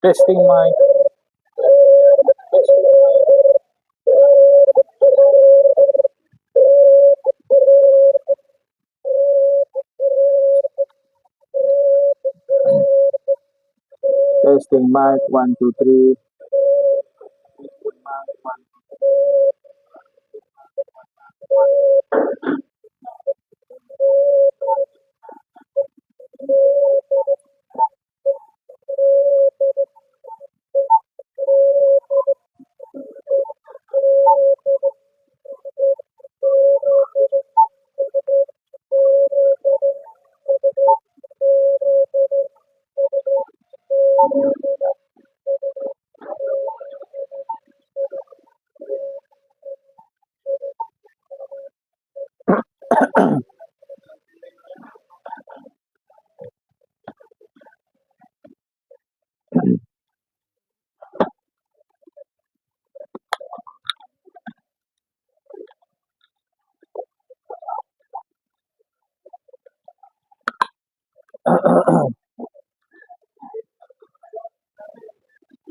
Testing mic. Testing mic 1 2 3.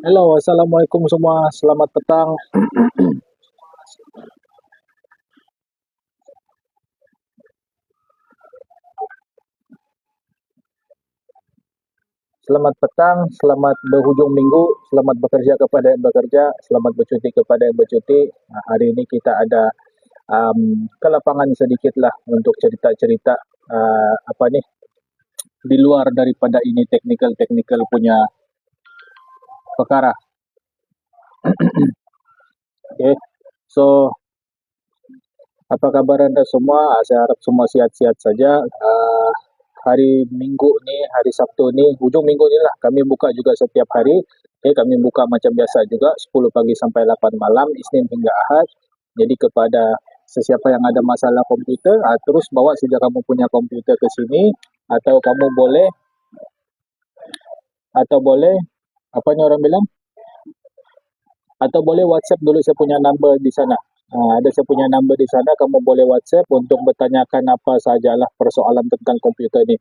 Halo, assalamualaikum semua. Selamat petang. Selamat petang, selamat berhujung minggu, selamat bekerja kepada yang bekerja, selamat bercuti kepada yang bercuti. Hari ini kita ada ke lapangan sedikit lah untuk cerita-cerita apa nih di luar daripada ini teknikal punya perkara. Okay. So, apa kabar anda semua? Saya harap semua sihat-sihat saja. Hari Minggu ni, hari Sabtu ni, hujung minggu ni lah kami buka juga setiap hari. Okay, kami buka macam biasa juga 10 pagi sampai 8 malam, Isnin hingga Ahad. Jadi kepada sesiapa yang ada masalah komputer, terus bawa saja kamu punya komputer ke sini, atau kamu boleh apa ni orang bilang, atau boleh WhatsApp dulu saya punya number di sana. Ada saya punya number di sana, kamu boleh WhatsApp untuk bertanyakan apa sajalah persoalan tentang komputer ni.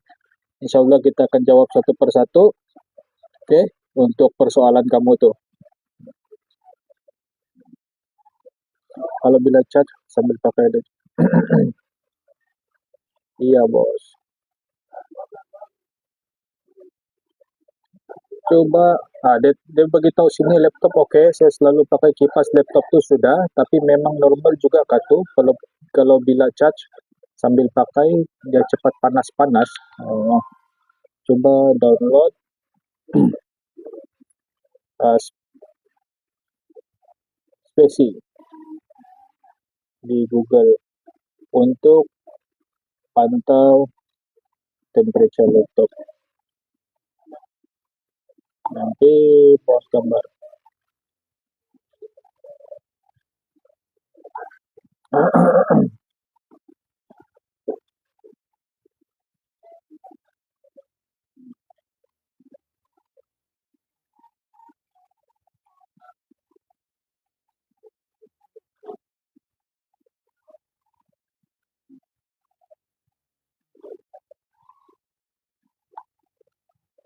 InsyaAllah kita akan jawab satu persatu. Okay, untuk persoalan kamu tu. Kalau bila chat sambil pakai dia. Iya bos. Coba, dia beritahu sini laptop okey, saya selalu pakai kipas laptop tu sudah, tapi memang normal juga kah tu kalau bila charge sambil pakai dia cepat panas-panas. Coba download Spesi di Google untuk pantau temperature laptop. Nanti post gambar.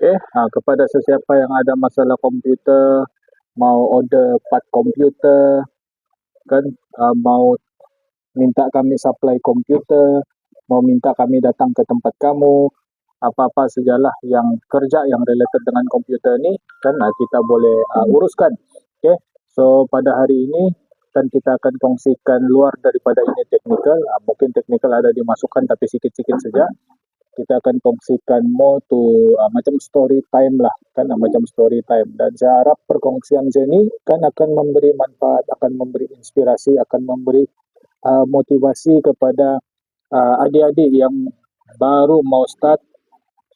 Okay, kepada sesiapa yang ada masalah komputer, mau order part komputer, kan, mau minta kami supply komputer, mau minta kami datang ke tempat kamu, apa-apa sajalah yang kerja yang related dengan komputer ni, kan kita boleh uruskan. Okay, so pada hari ini kan kita akan kongsikan luar daripada ini teknikal, mungkin teknikal ada dimasukkan tapi sikit-sikit saja. Kita akan kongsikan more to macam story time lah, kan, macam story time, dan saya harap perkongsian saya ni kan akan memberi manfaat, akan memberi inspirasi, akan memberi motivasi kepada adik-adik yang baru mau start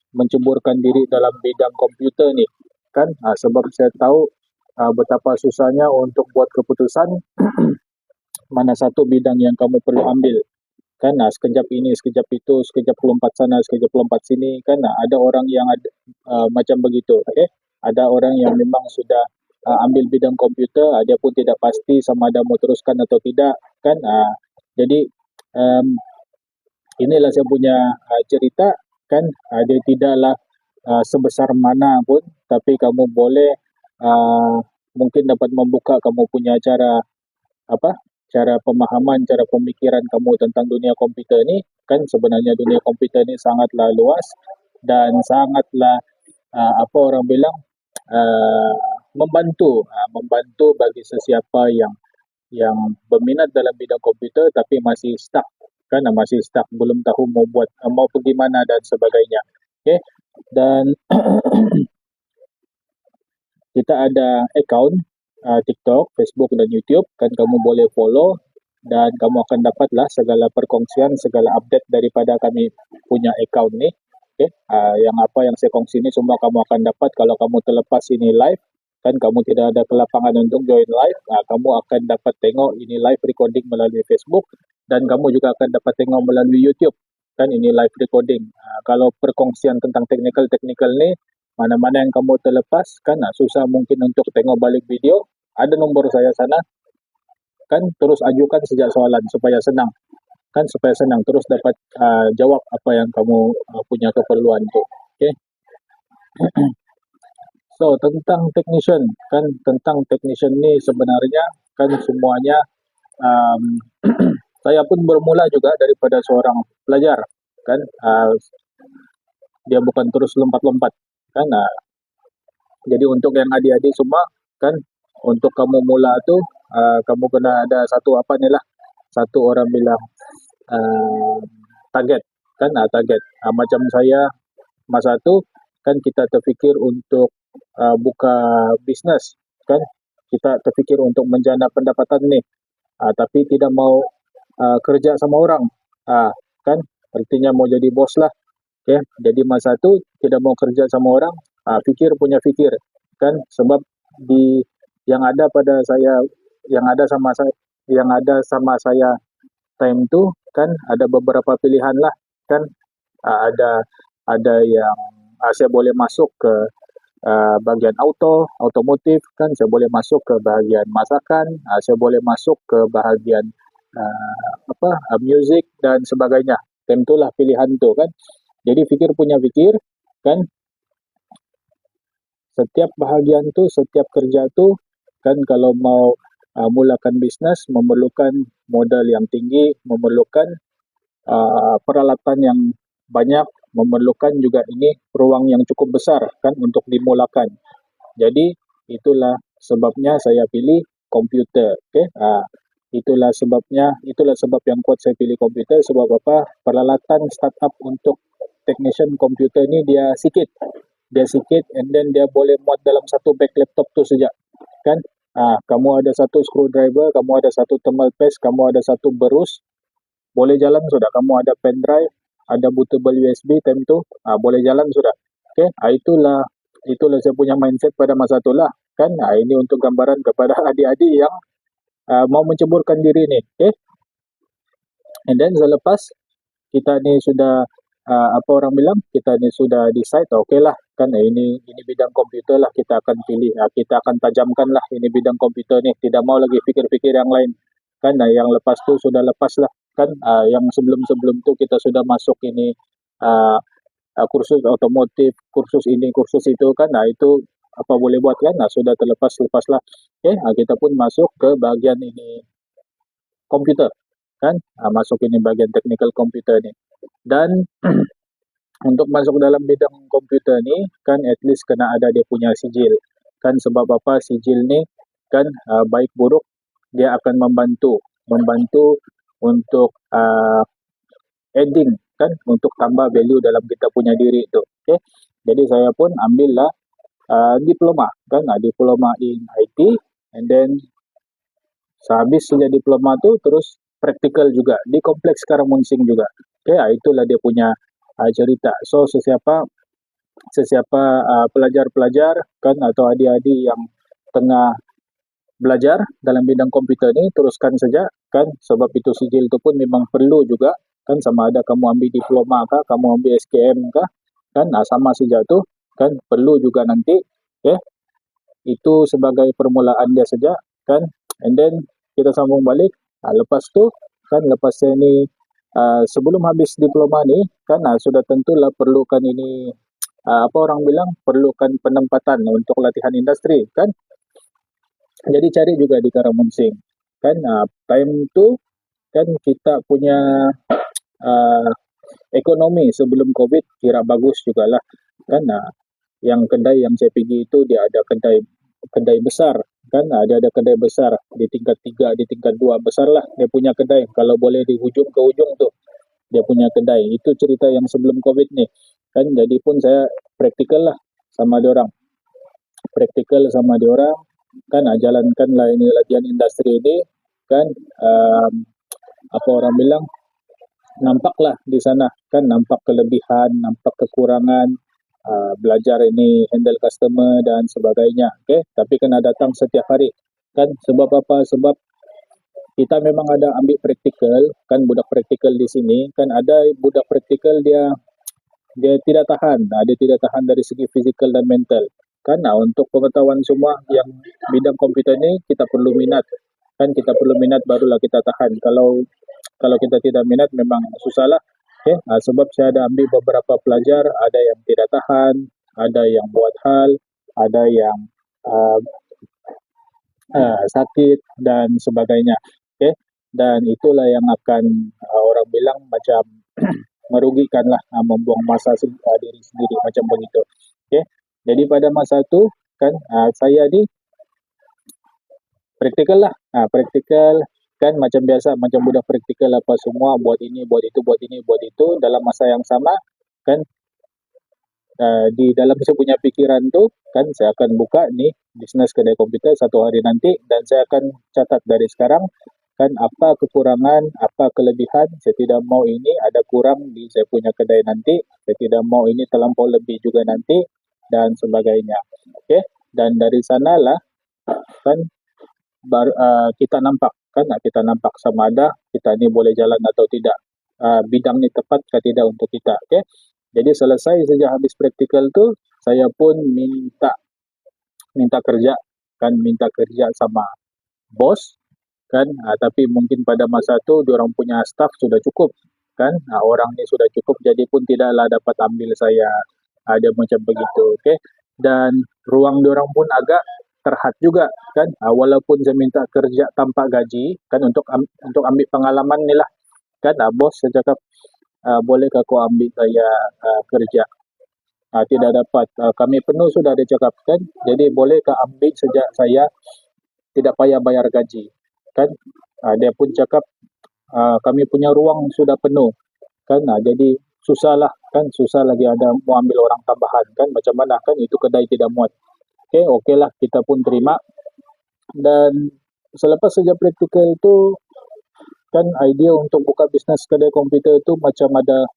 menceburkan diri dalam bidang komputer ni, kan, sebab saya tahu betapa susahnya untuk buat keputusan mana satu bidang yang kamu perlu ambil, kan, sekejap ini, sekejap itu, sekejap lompat sana, sekejap lompat sini, kan, ada orang yang ada macam begitu. Okay? Ada orang yang memang sudah ambil bidang komputer, dia pun tidak pasti sama ada mau teruskan atau tidak, kan. Jadi inilah saya punya cerita, kan. Dia tidaklah sebesar mana pun, tapi kamu boleh uh, mungkin dapat membuka kamu punya cara pemahaman, cara pemikiran kamu tentang dunia komputer ni. Kan sebenarnya dunia komputer ni sangatlah luas dan sangatlah apa orang bilang, uh, membantu bagi sesiapa yang berminat dalam bidang komputer tapi masih stuck, kan, masih stuck, belum tahu mau pergi mana dan sebagainya. Okay. Dan kita ada account TikTok, Facebook dan YouTube, kan kamu boleh follow dan kamu akan dapatlah segala perkongsian, segala update daripada kami punya account ni. Okay. Yang apa yang saya kongsi ni semua kamu akan dapat kalau kamu terlepas ini live, kan kamu tidak ada kelapangan untuk join live, kamu akan dapat tengok ini live recording melalui Facebook dan kamu juga akan dapat tengok melalui YouTube, kan ini live recording. Kalau perkongsian tentang teknikal ni, mana-mana yang kamu terlepas, kan susah mungkin untuk tengok balik video, ada nombor saya sana, kan terus ajukan sejak soalan supaya senang, kan supaya senang terus dapat jawab apa yang kamu punya keperluan tu. Okay. So tentang technician, kan tentang technician ni sebenarnya kan semuanya saya pun bermula juga daripada seorang pelajar, kan dia bukan terus lompat-lompat, kan jadi untuk yang adik-adik semua, kan untuk kamu mula tu kamu kena ada satu satu orang bilang target, kan target. Macam saya masa tu, kan kita terfikir untuk buka bisnes, kan kita terfikir untuk menjana pendapatan ni, tapi tidak mau kerja sama orang, kan artinya mau jadi bos lah. Okay. Jadi masa tu tidak mau kerja sama orang, fikir punya fikir, kan sebab di yang ada pada saya, yang ada sama saya time tu, kan ada beberapa pilihan lah, kan ada yang saya boleh masuk ke bagian otomotif, kan saya boleh masuk ke bagian masakan, saya boleh masuk ke bahagian music dan sebagainya. Tentulah pilihan tu, kan. Jadi fikir punya fikir, kan setiap bahagian tu, setiap kerja tu, kan kalau mau mulakan bisnes memerlukan modal yang tinggi, memerlukan peralatan yang banyak, memerlukan juga ini ruang yang cukup besar, kan untuk dimulakan. Jadi itulah sebabnya saya pilih komputer. Okay. Itulah sebab yang kuat saya pilih komputer. Sebab apa? Peralatan startup untuk technician komputer ni dia sikit, and then dia boleh muat dalam satu bag laptop tu saja, kan. Kamu ada satu screwdriver, kamu ada satu thermal paste, kamu ada satu berus, boleh jalan sudah. Kamu ada pen drive, ada bootable USB time tu, boleh jalan sudah. Okay. Itulah saya punya mindset pada masa tu lah, kan. Ini untuk gambaran kepada adik-adik yang mau menceburkan diri ni. Okay. And then selepas kita ni sudah apa orang bilang, kita ni sudah decide, okay lah, kan ini bidang komputer lah kita akan pilih, kita akan tajamkan lah ini bidang komputer ni, tidak mau lagi fikir-fikir yang lain, kan. Yang lepas tu sudah lepas lah, kan. Yang sebelum-sebelum tu kita sudah masuk ini kursus otomotif, kursus ini, kursus itu, kan. Itu apa boleh buat, kan. Sudah lepas lah. Okay. Kita pun masuk ke bagian ini komputer, kan. Masuk ini bagian technical komputer ni. Dan untuk masuk dalam bidang komputer ni, kan at least kena ada dia punya sijil, kan. Sebab apa? Sijil ni, kan baik buruk dia akan membantu untuk adding, kan, untuk tambah value dalam kita punya diri tu. Okay. Jadi saya pun ambil lah diploma, kan, diploma in IT, and then sehabis saja diploma tu terus praktikal juga di kompleks Karamunsing juga. Okay. Itulah dia punya cerita. So sesiapa pelajar-pelajar, kan, atau adik-adik yang tengah belajar dalam bidang komputer ni, teruskan saja, kan. Sebab itu sijil tu pun memang perlu juga, kan. Sama ada kamu ambil diploma kah, kamu ambil SKM kah, kan, sama saja tu, kan, perlu juga nanti. Okay. Itu sebagai permulaan dia saja, kan. And then kita sambung balik. Lepas tu, kan, lepas saya ni sebelum habis diploma ni, kan, sudah tentulah perlukan ini apa orang bilang, perlukan penempatan untuk latihan industri kan. Jadi cari juga di Karamunsing kan. Time tu kan kita punya uh, ekonomi sebelum Covid kira bagus juga lah kan. Yang kedai yang saya pergi itu dia ada kedai kedai besar kan. Dia ada kedai besar di tingkat 3, di tingkat 2 besar lah dia punya kedai. Kalau boleh di hujung ke hujung tuh dia punya kedai. Itu cerita yang sebelum Covid nih kan. Jadi pun saya praktikal lah sama dia orang. Praktikal sama dia orang kan. Jalankanlah ini latihan industri ini kan. um, Apa orang bilang, nampaklah di sana kan, nampak kelebihan, nampak kekurangan, belajar ini handle customer dan sebagainya. Okay, tapi kena datang setiap hari kan. Sebab apa? Sebab kita memang ada ambil praktikal kan. Budak praktikal di sini kan, ada budak praktikal dia dia tidak tahan. Dia tidak tahan dari segi fizikal dan mental kan. Untuk pengetahuan semua yang bidang komputer ini kita perlu minat kan. Kita perlu minat barulah kita tahan. Kalau kita tidak minat memang susah lah. Okay? Sebab saya ada ambil beberapa pelajar, ada yang tidak tahan, ada yang buat hal, ada yang uh, sakit dan sebagainya. Okay? Dan itulah yang akan orang bilang macam merugikan lah, membuang masa diri sendiri macam begitu. Okay? Jadi pada masa itu kan saya di praktikal lah. Praktikal kan macam biasa, macam budak praktikal apa semua, buat ini, buat itu, buat ini, buat itu dalam masa yang sama kan. Di dalam saya punya pikiran tu kan, saya akan buka nih bisnes kedai komputer satu hari nanti, dan saya akan catat dari sekarang kan apa kekurangan, apa kelebihan. Saya tidak mau ini ada kurang di saya punya kedai nanti, saya tidak mau ini terlampau lebih juga nanti dan sebagainya. Okey, dan dari sanalah kan kita nampak kan. Kita nampak sama ada kita ni boleh jalan atau tidak, bidang ni tepat ke tidak untuk kita. Okey, jadi selesai sejak habis praktikal tu, saya pun minta minta kerja kan. Minta kerja sama bos kan. Tapi mungkin pada masa tu diorang punya staff sudah cukup kan. Orang ni sudah cukup, jadi pun tidaklah dapat ambil saya. Ada macam begitu. Okey, dan ruang diorang pun agak terhad juga kan. Walaupun saya minta kerja tanpa gaji kan, untuk ambil pengalaman ni lah kan. Bos saya cakap, bolehkah kau ambil saya kerja. Tidak dapat, kami penuh sudah dia cakap kan. Jadi bolehkah ambil sejak saya tidak payah bayar gaji kan. Dia pun cakap, kami punya ruang sudah penuh kan. Jadi susah lah kan. Susah lagi ada mau ambil orang tambahan kan. Macam mana kan, itu kedai tidak muat. Okey lah, kita pun terima. Dan selepas sejak praktikal itu kan, idea untuk buka bisnes kedai komputer itu macam ada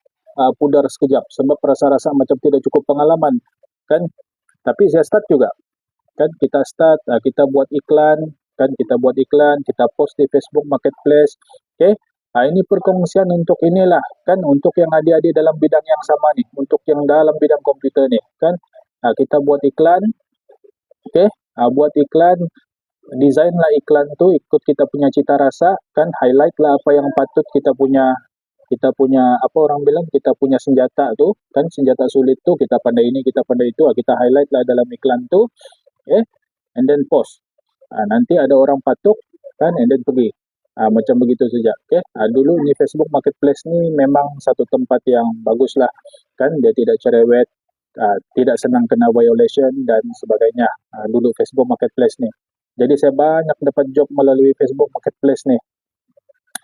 pudar sekejap, sebab rasa-rasa macam tidak cukup pengalaman kan. Tapi saya start juga kan. Kita start, kita buat iklan kan. Kita buat iklan, kita post di Facebook Marketplace. Okey, ini perkongsian untuk inilah kan, untuk yang adik-adik dalam bidang yang sama ni, untuk yang dalam bidang komputer ni kan. Kita buat iklan. Okey, buat iklan, design lah iklan tu ikut kita punya cita rasa kan. Highlight lah apa yang patut kita punya apa orang bilang, kita punya senjata tu kan. Senjata sulit tu kita pandai ini, kita pandai itu. Kita highlight lah dalam iklan tu. Okay, and then post. Nanti ada orang patuk kan, and then pergi. Macam begitu saja. Okay, dulu ni Facebook Marketplace ni memang satu tempat yang bagus lah kan. Dia tidak cerewet, tidak senang kena violation dan sebagainya. Dulu Facebook Marketplace ni. Jadi saya banyak dapat job melalui Facebook Marketplace ni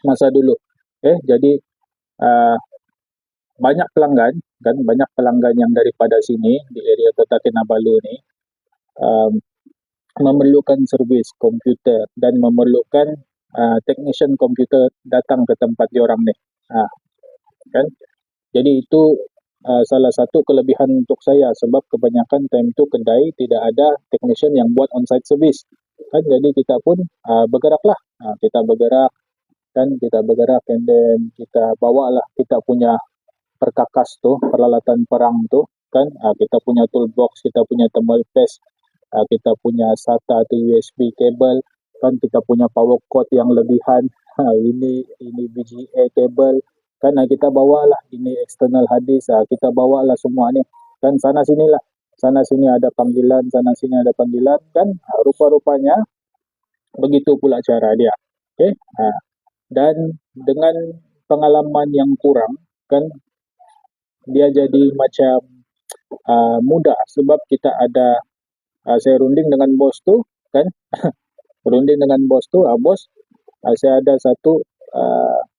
masa dulu. Jadi banyak pelanggan kan, banyak pelanggan yang daripada sini di area Kota Kinabalu ni memerlukan servis komputer dan memerlukan technician komputer datang ke tempat diorang ni. Kan? Jadi itu salah satu kelebihan untuk saya, sebab kebanyakan time tu kedai tidak ada technician yang buat on-site service kan. Jadi kita pun bergeraklah. Kita bergerak kan, kita bergerak, and then kita bawalah kita punya perkakas tu, peralatan perang tu kan. Kita punya toolbox, kita punya thermal paste, kita punya SATA atau USB cable kan. Kita punya power cord yang lebihan. Ini BGA cable kan. Kita bawalah ini external hard disk, kita bawalah semua ni kan sana sini ada panggilan, sana sini ada panggilan kan. Rupa-rupanya begitu pula cara dia. Okey. Dan dengan pengalaman yang kurang kan, dia jadi macam mudah sebab kita ada saya runding dengan bos tu kan. Runding dengan bos tu, bos, saya ada satu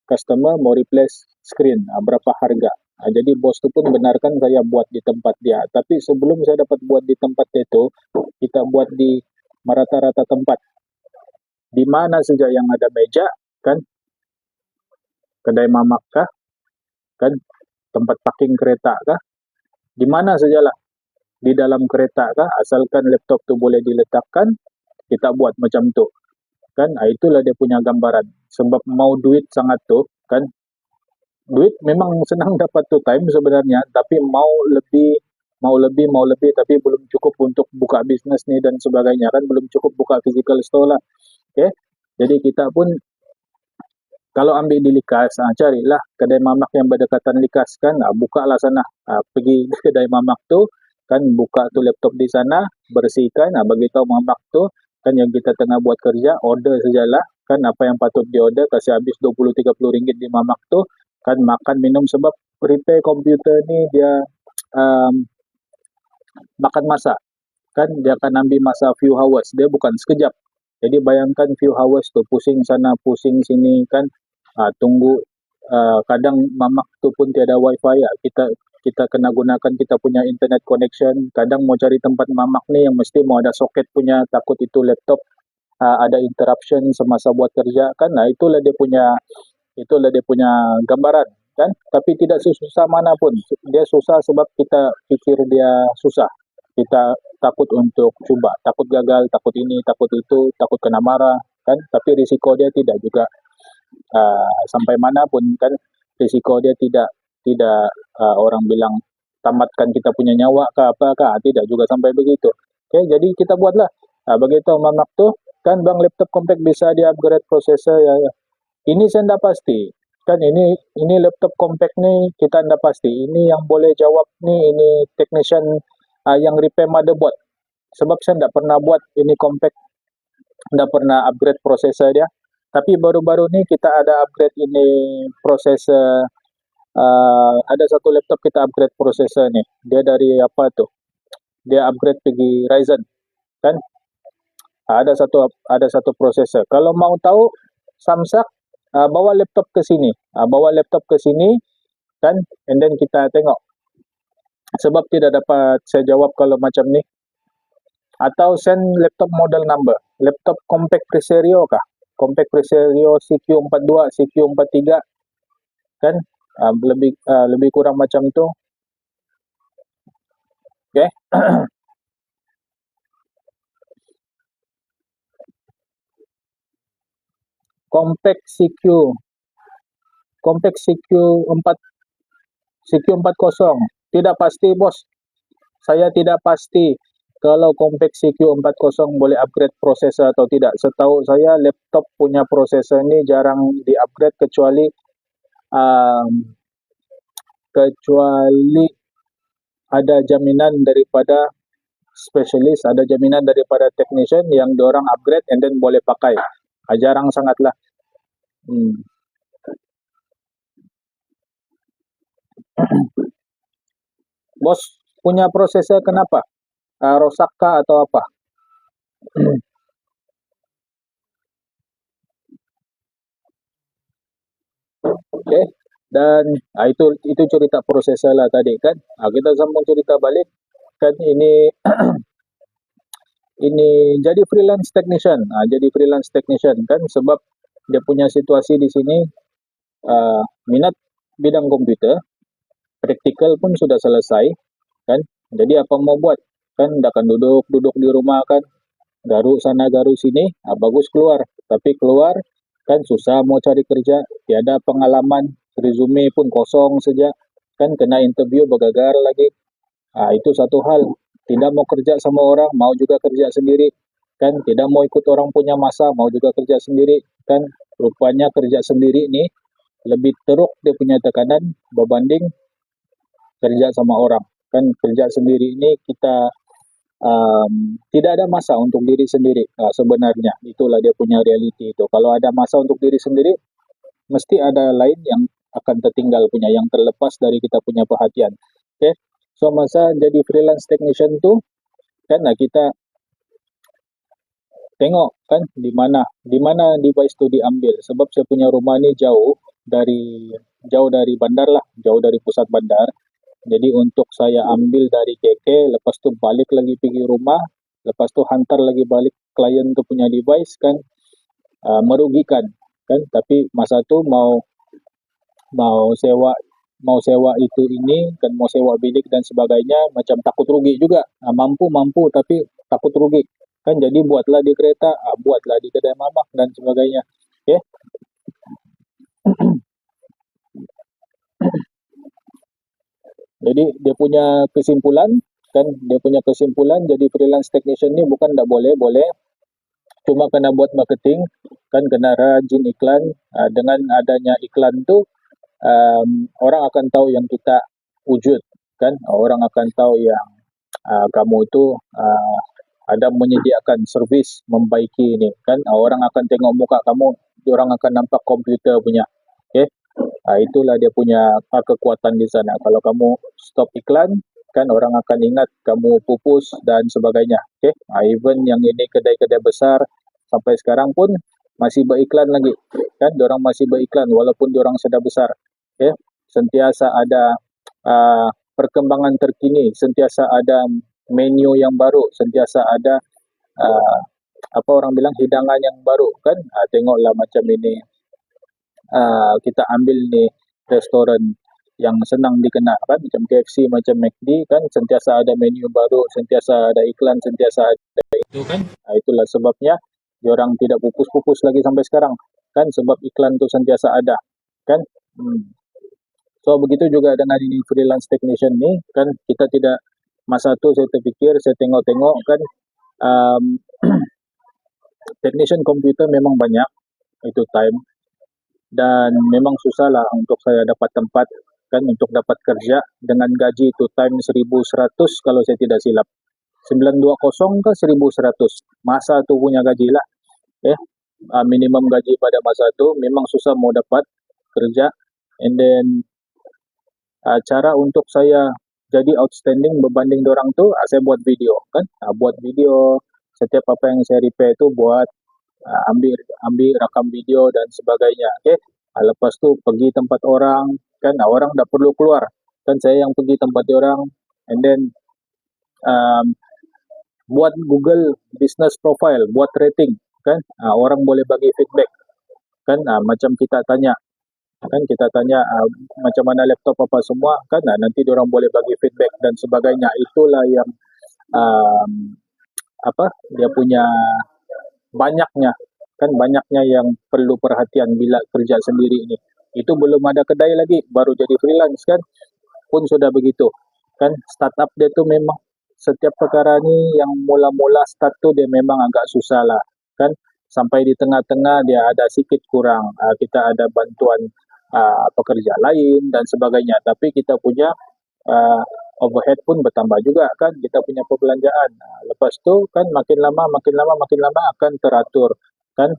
customer mau replace screen, berapa harga. Jadi bos tu pun benarkan saya buat di tempat dia. Tapi sebelum saya dapat buat di tempat dia tu, kita buat di merata-rata tempat. Di mana saja yang ada meja kan, kedai mamak kah, kan, tempat parking kereta kah, di mana sajalah, di dalam kereta kah, asalkan laptop tu boleh diletakkan, kita buat macam tu kan. Itulah dia punya gambaran. Sebab mau duit sangat tu kan, duit memang senang dapat tu time sebenarnya, tapi mau lebih tapi belum cukup untuk buka bisnes ni dan sebagainya kan, belum cukup buka physical store lah. Okay? Jadi kita pun kalau ambil di Likas, carilah kedai mamak yang berdekatan Likas kan, bukalah sana, pergi kedai mamak tu kan, buka tu laptop di sana, bersihkan, bagi tahu mamak tu kan yang kita tengah buat kerja, order sajalah kan, apa yang patut di order, kasih habis 20-30 ringgit di mamak tu kan, makan minum. Sebab repair komputer ni dia makan masa kan, dia akan ambil masa few hours, dia bukan sekejap. Jadi bayangkan few hours tu, pusing sana pusing sini kan, tunggu, kadang mamak tu pun tiada wifi ya, kita kena gunakan kita punya internet connection. Kadang mau cari tempat mamak ni yang mesti mau ada soket punya, takut itu laptop ada interruption semasa buat kerja kan. Itulah dia punya gambaran kan. Tapi tidak susah mana pun, dia susah sebab kita fikir dia susah, kita takut untuk cuba, takut gagal, takut ini, takut itu, takut kena marah kan. Tapi risiko dia tidak juga sampai mana pun kan, risiko dia tidak orang bilang tamatkan kita punya nyawa ke apa ke, tidak juga sampai begitu. Okay, jadi kita buatlah begitu mamak tu kan, bang laptop compact bisa di upgrade prosesor ya. Ini saya tidak pasti kan, ini laptop compact ni kita tidak pasti. Ini yang boleh jawab ni, ini technician yang repair motherboard. Sebab saya tidak pernah buat ini compact, tidak pernah upgrade prosesor dia. Tapi baru-baru ni kita ada upgrade ini prosesor. Ada satu laptop kita upgrade prosesor ni. Dia dari apa tu? Dia upgrade pergi Ryzen kan? Ada satu prosesor. Kalau mau tahu Samsung, bawa laptop ke sini. Kan, and then kita tengok. Sebab tidak dapat saya jawab kalau macam ni. Atau send laptop model number. Laptop compact Preserio kah? Compact Preserio CQ42, CQ43 kan, lebih kurang macam tu. Okay. Compact CQ40 tidak pasti bos, saya tidak pasti kalau compact CQ40 boleh upgrade prosesor atau tidak. Setahu saya laptop punya prosesor ni jarang di upgrade kecuali ada jaminan daripada spesialis, ada jaminan daripada technician yang diorang upgrade and then boleh pakai. Jarang sangatlah. Bos punya prosesor kenapa? Rosak kah atau apa? Okay. Dan itu cerita prosesor lah tadi kan. Kita sambung cerita balik kan, ini ini jadi freelance technician. Jadi freelance technician kan, sebab dia punya situasi di sini minat bidang komputer, praktikal pun sudah selesai kan. Jadi apa mau buat kan, akan duduk di rumah kan, garuk sana garuk sini, bagus keluar, tapi keluar kan susah mau cari kerja, tiada pengalaman, resume pun kosong saja kan, kena interview bergagal lagi. Itu satu hal, tidak mau kerja sama orang, mau juga kerja sendiri kan, tidak mau ikut orang punya masa, mau juga kerja sendiri kan. Rupanya kerja sendiri ni lebih teruk dia punya tekanan berbanding kerja sama orang kan kerja sendiri ini kita tidak ada masa untuk diri sendiri sebenarnya. Itulah dia punya reality itu. Kalau ada masa untuk diri sendiri, mesti ada lain yang akan tertinggal punya, yang terlepas dari kita punya perhatian. Okay? So masa jadi freelance technician tu, kan kita tengok kan di mana device tu diambil. Sebab saya punya rumah ni jauh dari bandar lah, jauh dari pusat bandar. Jadi untuk saya ambil dari KK, lepas tu balik lagi pergi rumah, lepas tu hantar lagi balik klien tu punya device kan, merugikan kan. Tapi masa tu mau sewa itu ini kan, mau sewa bilik dan sebagainya, macam takut rugi juga. Mampu tapi takut rugi kan, jadi buatlah di kereta, buatlah di kedai mamak dan sebagainya. Okay? Jadi dia punya kesimpulan jadi freelance technician ni bukan tak boleh, cuma kena buat marketing kan, kena rajin iklan. Dengan adanya iklan tu orang akan tahu yang kita wujud kan, orang akan tahu yang kamu itu ada menyediakan servis membaiki ini kan. Orang akan tengok muka kamu, orang akan nampak komputer punya. Okay? Itulah dia punya kekuatan di sana. Kalau kamu stop iklan kan, orang akan ingat kamu pupus dan sebagainya. Okay? Even yang ini kedai-kedai besar sampai sekarang pun masih beriklan lagi kan, diorang masih beriklan walaupun diorang sudah besar. Okay? Sentiasa ada perkembangan terkini, sentiasa ada menu yang baru, sentiasa ada apa orang bilang hidangan yang baru kan. Tengoklah macam ini, kita ambil ni restoran yang senang dikenal kan, macam KFC, macam McD kan, sentiasa ada menu baru, sentiasa ada iklan, sentiasa ada itu kan. Itulah sebabnya diorang tidak pupus-pupus lagi sampai sekarang kan, sebab iklan tu sentiasa ada kan. So begitu juga dengan ini freelance technician ni kan, kita tidak, masa tu saya terfikir, saya tengok-tengok kan, technician komputer memang banyak itu time, dan memang susah lah untuk saya dapat tempat kan, untuk dapat kerja dengan gaji itu time 1,100 kalau saya tidak silap, 920 ke 1,100 masa tu punya gaji lah. Minimum gaji pada masa tu memang susah mau dapat kerja. And then cara untuk saya jadi outstanding berbanding dorang tu, saya buat video kan, buat video setiap apa yang saya repair tu, buat ambil rakam video dan sebagainya. Okay? Lepas tu pergi tempat orang kan, orang tak perlu keluar kan, saya yang pergi tempat orang. And then buat Google business profile, buat rating kan, orang boleh bagi feedback kan. Macam kita tanya kan, macam mana laptop apa semua kan, nanti diorang boleh bagi feedback dan sebagainya. Itulah yang dia punya banyaknya yang perlu perhatian bila kerja sendiri ini. Itu belum ada kedai lagi, baru jadi freelance kan, pun sudah begitu kan. Startup dia tu memang, setiap perkara ni yang mula-mula start tu dia memang agak susah lah kan, sampai di tengah-tengah dia ada sikit kurang, kita ada bantuan pekerja lain dan sebagainya, tapi kita punya overhead pun bertambah juga kan, kita punya perbelanjaan. Lepas tu kan makin lama akan teratur kan.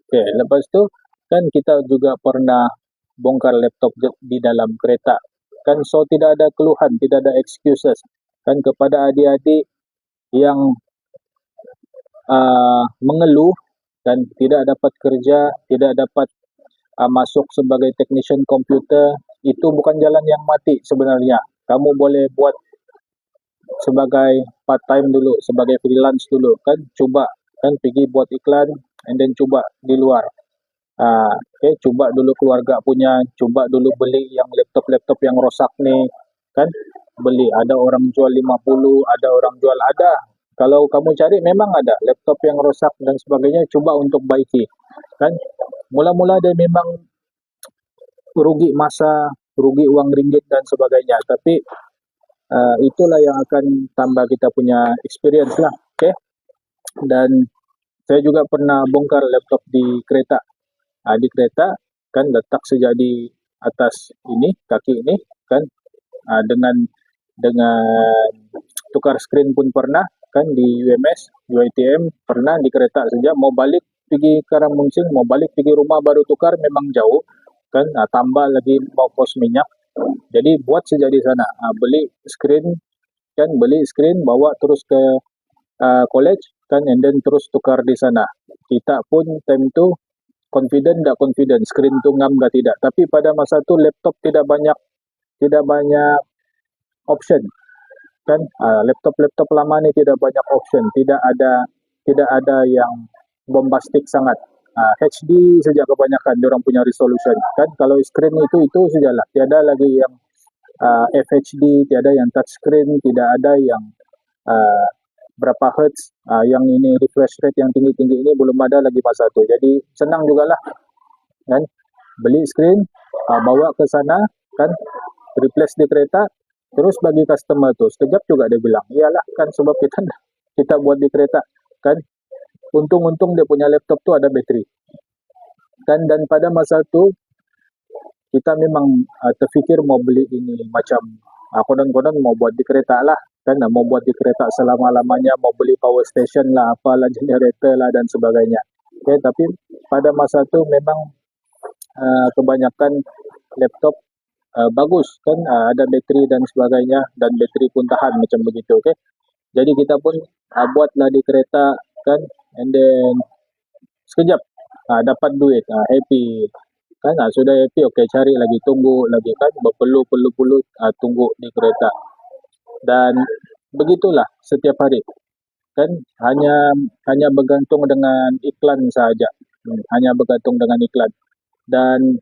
Okay, lepas tu kan kita juga pernah bongkar laptop di dalam kereta kan, so tidak ada keluhan, tidak ada excuses kan kepada adik-adik yang mengeluh dan tidak dapat kerja, tidak dapat masuk sebagai technician komputer. Itu bukan jalan yang mati sebenarnya. Kamu boleh buat sebagai part time dulu, sebagai freelance dulu kan, coba kan pergi buat iklan, and then coba di luar. Okay, coba dulu keluarga punya, coba dulu beli yang laptop yang rosak nih kan, beli. Ada orang jual 50, ada orang jual, ada. Kalau kamu cari memang ada laptop yang rosak dan sebagainya, coba untuk baiki kan. Mula-mula dia memang rugi masa, rugi uang ringgit dan sebagainya, tapi itulah yang akan tambah kita punya experience lah. Okay? Dan saya juga pernah bongkar laptop di kereta. Di kereta kan letak sejak di atas ini, kaki ini kan, dengan dengan tukar screen pun pernah kan di UMS, UiTM pernah di kereta saja mau balik pergi Karamuncing, mau balik pergi rumah baru tukar memang jauh kan, tambah lagi mau kos minyak. Jadi buat saja di sana, beli screen kan, beli screen bawa terus ke college kan, and then terus tukar di sana. Kita pun time tu confident tak confident screen tu ngam ke tidak, tapi pada masa tu laptop tidak banyak option kan, laptop lama ni tidak banyak option, tidak ada yang bombastik sangat. HD saja kebanyakan orang punya resolution kan, kalau screen itu sajalah, tiada lagi yang FHD, tiada yang touchscreen, tidak ada yang uh, berapa hertz, yang ini refresh rate yang tinggi-tinggi ini belum ada lagi masa tu. Jadi senang jugalah kan, beli screen, bawa ke sana kan, replace di kereta, terus bagi customer tu sekejap juga dia bilang iyalah kan, sebab kita buat di kereta kan, untung-untung dia punya laptop tu ada bateri kan. Dan pada masa tu kita memang terfikir mau beli ini macam konon-konon mau buat di kereta lah kan, mau buat di kereta selama-lamanya, mau beli power station lah, apalah, generator lah dan sebagainya. Okay, tapi pada masa tu memang kebanyakan laptop bagus kan, ada bateri dan sebagainya, dan bateri pun tahan macam begitu. Okay, jadi kita pun buatlah di kereta kan, and then sekejap dapat duit, happy kan, sudah happy, okay, cari lagi, tunggu lagi kan, berpuluh-puluh tunggu di kereta. Dan begitulah setiap hari kan, hanya bergantung dengan iklan saja, hanya bergantung dengan iklan. Dan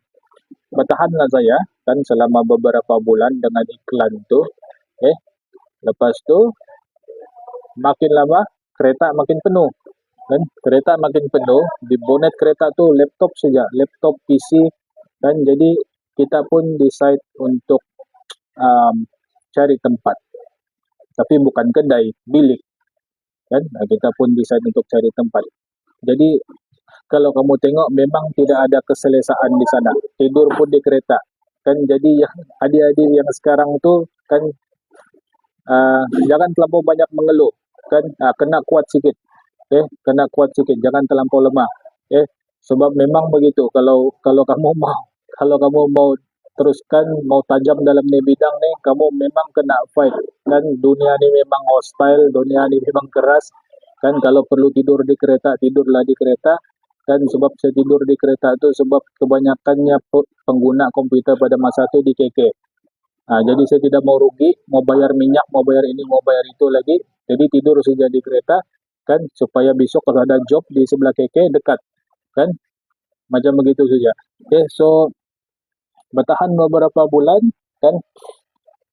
bertahanlah saya kan selama beberapa bulan dengan iklan tu. Lepas tu makin lama kereta makin penuh kan, kereta makin penuh, di bonet kereta tu laptop saja, laptop, PC kan. Jadi kita pun decide untuk cari tempat, tapi bukan kedai, bilik kan. Kita pun decide untuk cari tempat. Jadi kalau kamu tengok memang tidak ada keselesaan di sana, tidur pun di kereta kan. Jadi yang adik-adik yang sekarang tu kan, jangan terlampau banyak mengeluh kan, kena kuat sikit, kena kuat sikit, jangan terlampau lemah, sebab memang begitu. Kalau kamu mau teruskan, mau tajam dalam ni bidang ni, kamu memang kena fight kan. Dunia ni memang hostile, dunia ni memang keras kan. Kalau perlu tidur di kereta, tidurlah di kereta kan. Sebab saya tidur di kereta tu sebab kebanyakannya pengguna komputer pada masa tu di KK. Jadi saya tidak mau rugi, mau bayar minyak, mau bayar ini, mau bayar itu lagi. Jadi tidur saja di kereta kan, supaya besok kalau ada job di sebelah KK dekat kan, macam begitu saja. So bertahan beberapa bulan kan,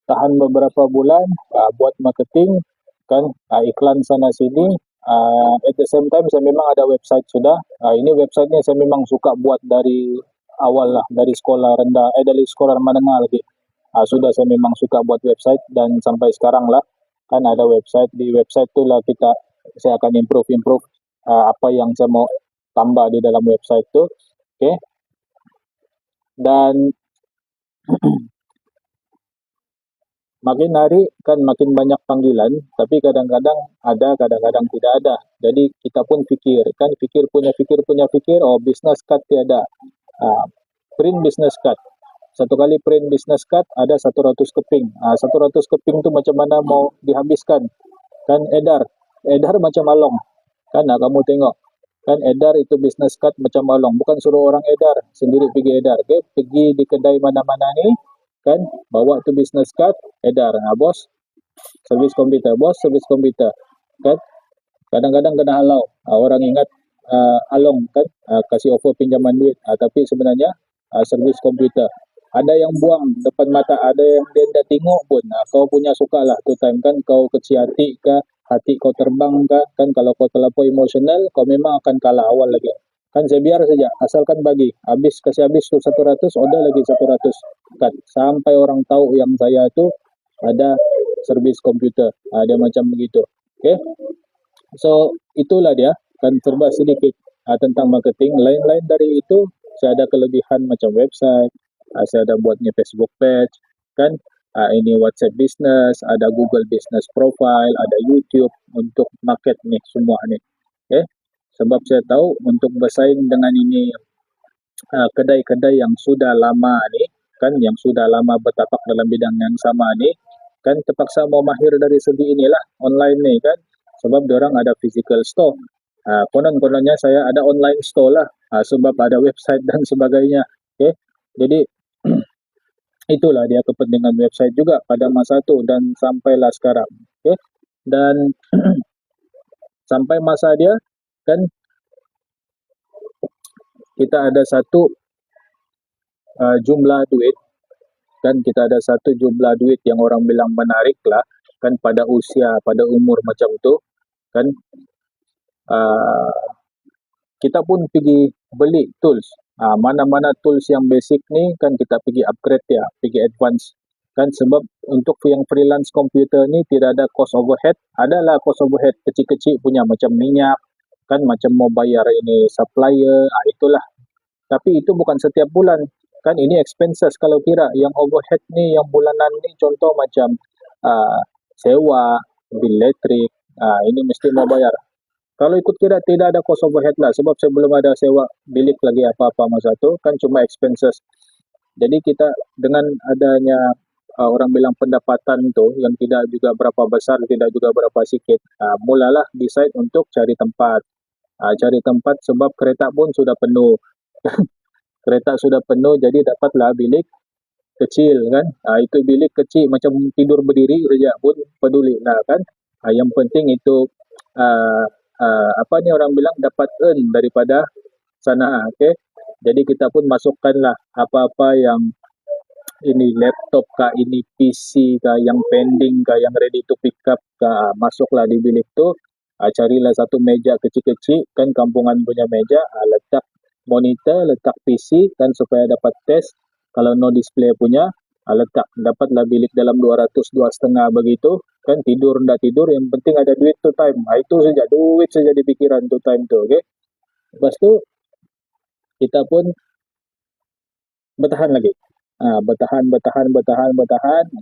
tahan beberapa bulan, buat marketing kan, iklan sana sini. At the same time saya memang ada website sudah. Ini websitenya saya memang suka buat dari awal lah, dari sekolah rendah, dari sekolah menengah lagi. Sudah saya memang suka buat website, dan sampai sekarang lah kan ada website. Di website tu lah saya akan improve apa yang saya mau tambah di dalam website tu. Okay, dan makin hari kan makin banyak panggilan, tapi kadang-kadang ada, kadang-kadang tidak ada. Jadi kita pun fikir, oh business card tiada, print business card. Satu kali print business card ada 100 keping. 100 keping tu macam mana mau dihabiskan kan. Edar macam along kan. Kamu tengok kan, edar itu business card macam along, bukan suruh orang edar, sendiri pergi edar. Okay? Pergi di kedai mana-mana ni kan, bawa tu business card, edar. Bos servis komputer, bos servis komputer kan. Kadang-kadang kena halau, orang ingat along kan, kasih offer pinjaman duit, tapi sebenarnya servis komputer. Ada yang buang depan mata, ada yang dia tidak tengok pun. Kau punya suka lah tu time kan, kau kecil hati ke, hati kau terbang ke kan. Kalau kau terlalu emosional, kau memang akan kalah awal lagi kan. Saya biar saja, asalkan bagi, kasih habis tu 100, order lagi 100 kan, sampai orang tahu yang saya tu ada servis komputer. Dia macam begitu. Okay, so itulah dia kan, serba sedikit tentang marketing. Lain-lain dari itu, saya ada kelebihan macam website, saya ada buatnya Facebook page kan. ini WhatsApp Business, ada Google Business Profile, ada YouTube untuk market nih semua nih. Okay? Sebab saya tahu untuk bersaing dengan ini kedai-kedai yang sudah lama nih, kan yang sudah lama bertapak dalam bidang yang sama nih, kan terpaksa mau mahir dari segi inilah online nih kan. Sebab orang ada physical store. Konon-kononnya saya ada online store lah, sebab ada website dan sebagainya. Okay? Jadi itulah dia kepentingan website juga pada masa itu dan sampailah sekarang. Okay? Dan sampai masa dia kan kita ada satu jumlah duit, kan kita ada satu jumlah duit yang orang bilang menarik lah kan pada usia, pada umur macam tu kan, uh, kita pun pergi beli tools. Mana-mana tools yang basic ni kan kita pergi upgrade ya, pergi advance kan, sebab untuk yang freelance komputer ni tidak ada cost overhead. Adalah cost overhead kecil-kecil punya macam minyak kan, macam mau bayar ini supplier, itulah. Tapi itu bukan setiap bulan kan, ini expenses kalau kira yang overhead ni yang bulanan ni, contoh macam uh, sewa, bil elektrik, ini mesti mau bayar. Kalau ikut kira tidak ada cost overhead lah, sebab saya belum ada sewa bilik lagi apa-apa masa tu kan, cuma expenses. Jadi kita dengan adanya orang bilang pendapatan tu yang tidak juga berapa besar, tidak juga berapa sikit, mulalah decide untuk cari tempat. Cari tempat sebab kereta pun sudah penuh. Kereta sudah penuh, jadi dapatlah bilik kecil kan. Itu bilik kecil macam tidur berdiri saja pun peduli lah kan. Yang penting itu uh, apa ni orang bilang dapat earn daripada sana. Okay? Jadi kita pun masukkanlah apa-apa yang ini laptop kah, ini PC kah, yang pending kah, yang ready to pick up kah, masuklah di bilik tu. Carilah satu meja kecil-kecil kan, kampungan punya meja, letak monitor, letak PC kan supaya dapat test. Kalau no display punya, letak dapatlah bilik dalam 200 2,5 begitu kan, tidur ndak tidur yang penting ada duit tu time. Itu saja, duit saja di pikiran tu time tu. Okay? Lepas tu kita pun bertahan lagi. Bertahan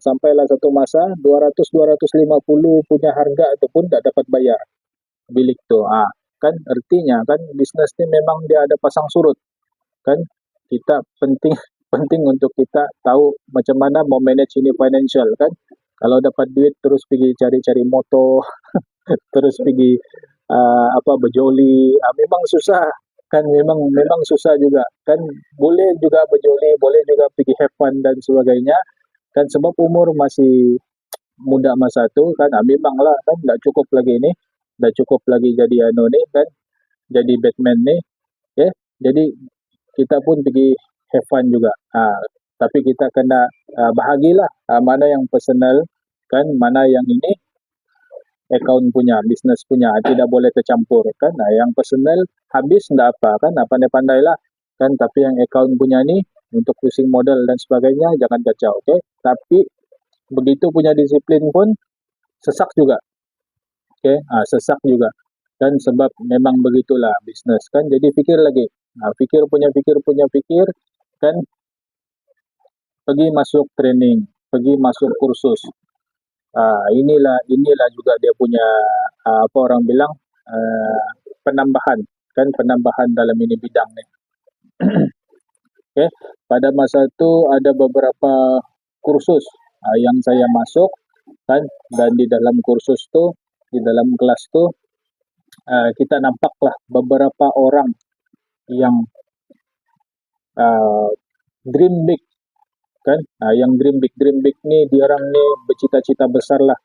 sampailah satu masa 200-250 punya harga itu pun tak dapat bayar bilik tu. Kan artinya kan bisnes ni memang dia ada pasang surut kan. Kita penting penting untuk kita tahu macam mana mau manage ini financial kan. Kalau dapat duit terus pergi cari-cari motor terus pergi apa berjoli, memang susah kan, memang memang susah juga kan. Boleh juga berjoli, boleh juga pergi have fun dan sebagainya kan, sebab umur masih muda masa tu kan. Memanglah kan tak cukup lagi ni, tak cukup lagi jadi anu ni kan, jadi Batman ni. Okay? Jadi kita pun pergi have fun juga. Tapi kita kena bahagilah mana yang personal kan, mana yang ini account punya, bisnes punya, tidak boleh tercampur kan. Yang personal habis ndak apa kan, pandai-pandai lah kan. Tapi yang account punya ni untuk pusing modal dan sebagainya jangan kacau. Okay? Tapi begitu punya disiplin pun sesak juga. Okay? Sesak juga kan, sebab memang begitulah bisnes kan. Jadi fikir lagi, fikir kan, pergi masuk training, pergi masuk kursus. Inilah juga dia punya apa orang bilang penambahan kan, penambahan dalam ini bidang ni. Okay. Pada masa itu ada beberapa kursus yang saya masuk kan, dan di dalam kursus tu, di dalam kelas tu kita nampaklah beberapa orang yang dream big kan. Yang dream big ni dia orang ni bercita-cita besar lah.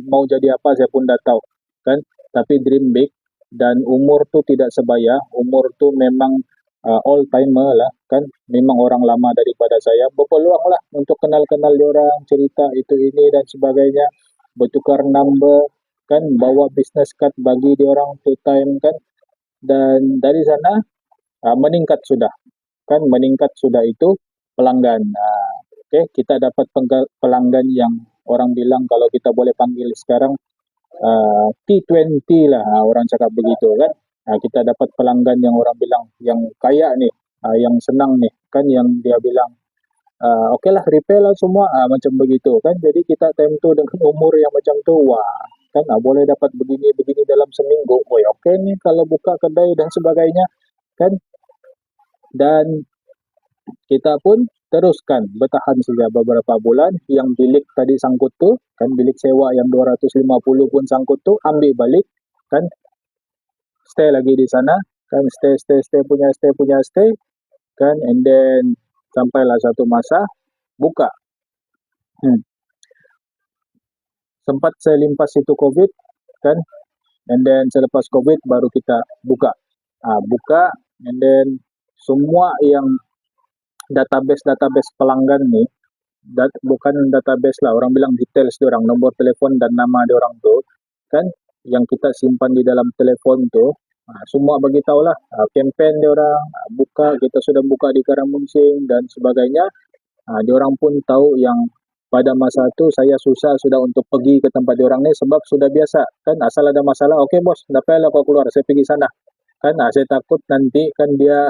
Mau jadi apa saya pun dah tahu kan, tapi dream big. Dan umur tu tidak sebaya, umur tu memang all timer lah kan, memang orang lama daripada saya. Berpeluang lah untuk kenal-kenal dia orang, cerita itu ini dan sebagainya, bertukar number kan, bawa business card bagi dia orang to time kan. Dan dari sana meningkat sudah kan, meningkat sudah itu pelanggan. Okay, kita dapat pelanggan yang orang bilang kalau kita boleh panggil sekarang T20 lah, orang cakap begitu kan. Kita dapat pelanggan yang orang bilang yang kaya nih, yang senang nih kan, yang dia bilang Okey lah repair lah semua, macam begitu kan. Jadi kita time tu dengan umur yang macam tu, wah kan boleh dapat begini-begini dalam seminggu. Oi, okey ni kalau buka kedai dan sebagainya kan. Dan kita pun teruskan bertahan saja beberapa bulan. Yang bilik tadi sangkut tu kan, bilik sewa yang 250 pun sangkut tu ambil balik kan, stay lagi di sana kan, stay kan, and then sampailah satu masa buka. Hmm. Sempat saya limpas itu COVID kan, and then selepas COVID baru kita buka. Buka, and then semua yang database pelanggan ni, bukan database lah, orang bilang details dia orang, nombor telefon dan nama dia orang tu kan, yang kita simpan di dalam telefon tu, semua bagi tahulah campaign dia orang, buka, kita sudah buka di Karamuncing dan sebagainya. Dia orang pun tahu yang pada masa tu saya susah sudah untuk pergi ke tempat dia orang ni sebab sudah biasa kan, asal ada masalah, okey bos, tak payahlah kau keluar, saya pergi sana kan. Saya takut nanti kan dia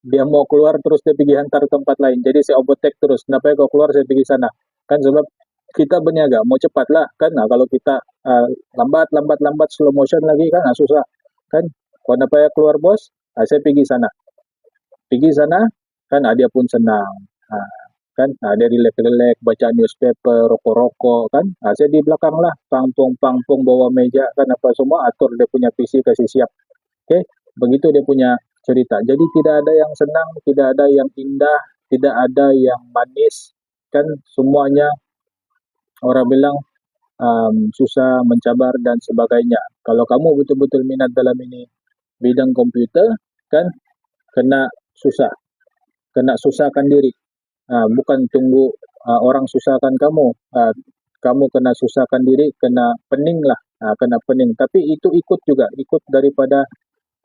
dia mau keluar terus dia pergi hantar tempat lain, jadi saya overtake terus, tak payah kau keluar, saya pergi sana kan, sebab kita berniaga mau cepat lah kan. Kalau kita lambat slow motion lagi kan, susah kan. Kau tak payah keluar bos, saya pergi sana kan. Dia pun senang, kan. Dia relax baca newspaper, rokok-rokok kan. Saya di belakang lah, pangpung bawa meja kan, apa semua, atur dia punya PC kasih siap. Okey, begitu dia punya cerita. Jadi tidak ada yang senang, tidak ada yang indah, tidak ada yang manis kan, semuanya orang bilang susah, mencabar dan sebagainya. Kalau kamu betul-betul minat dalam ini bidang komputer kan, kena susah, kena susahkan diri. Bukan tunggu orang susahkan kamu. Kamu kena susahkan diri, kena pening lah, kena pening. Tapi itu ikut juga, ikut daripada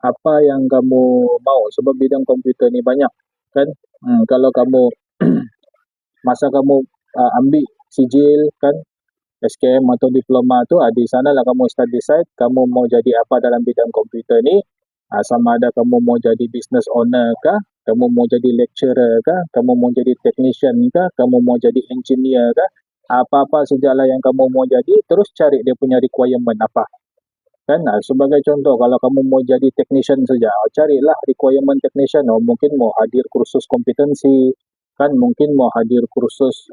apa yang kamu mau. Sebab bidang komputer ni banyak kan. Kalau kamu masa kamu ambil sijil kan, SKM atau diploma tu, di sana lah kamu start decide kamu mau jadi apa dalam bidang komputer ni. Sama ada kamu mau jadi business owner kah, kamu mau jadi lecturer kah, kamu mau jadi technician kah, kamu mau jadi engineer kah, apa-apa sajalah yang kamu mau jadi, terus cari dia punya requirement apa kan. Sebagai contoh, kalau kamu mau jadi technician saja, carilah requirement technician. Mungkin mau hadir kursus kompetensi kan, mungkin mau hadir kursus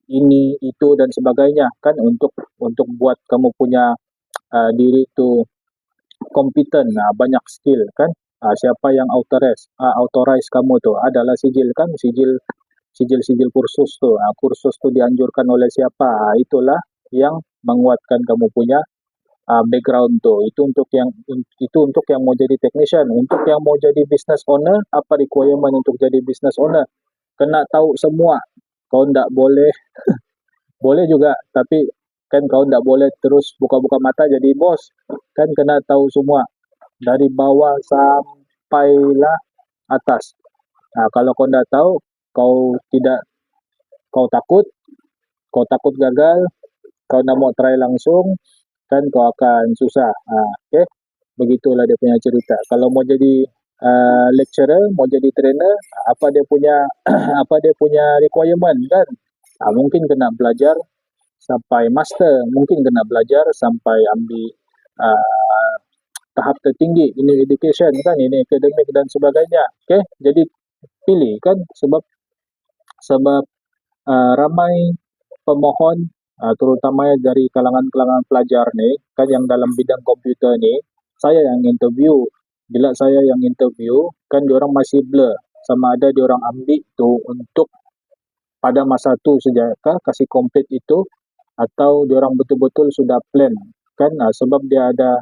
ini itu dan sebagainya kan, untuk buat kamu punya diri tu kompeten, banyak skill kan. Siapa yang authorize kamu tu adalah sijil kan, sijil kursus tu. Kursus tu dianjurkan oleh siapa, itulah yang menguatkan kamu punya background tu. Itu untuk yang mau jadi technician. Untuk yang mau jadi business owner, apa requirement untuk jadi business owner? Kena tahu semua. Kau ndak boleh boleh juga, tapi kan kau ndak boleh terus buka-buka mata jadi bos kan. Kena tahu semua dari bawah sampailah atas. Kalau kau ndak tahu, kau tidak kau takut gagal, kau nak mau try langsung kan, kau akan susah. Okay? Begitulah dia punya cerita. Kalau mau jadi lecturer, mau jadi trainer, apa dia punya apa dia punya requirement kan. Mungkin kena belajar sampai master, mungkin kena belajar sampai ambil tahap tertinggi, ini education kan, ini akademik dan sebagainya. Okay? Jadi pilih kan, sebab ramai pemohon, terutama dari kalangan pelajar ni kan, yang dalam bidang komputer ni, saya yang interview. Bila saya yang interview kan, diorang masih blur sama ada diorang ambil tu untuk pada masa tu saja kah kasih komplit itu, atau diorang betul-betul sudah plan kan. Sebab dia ada,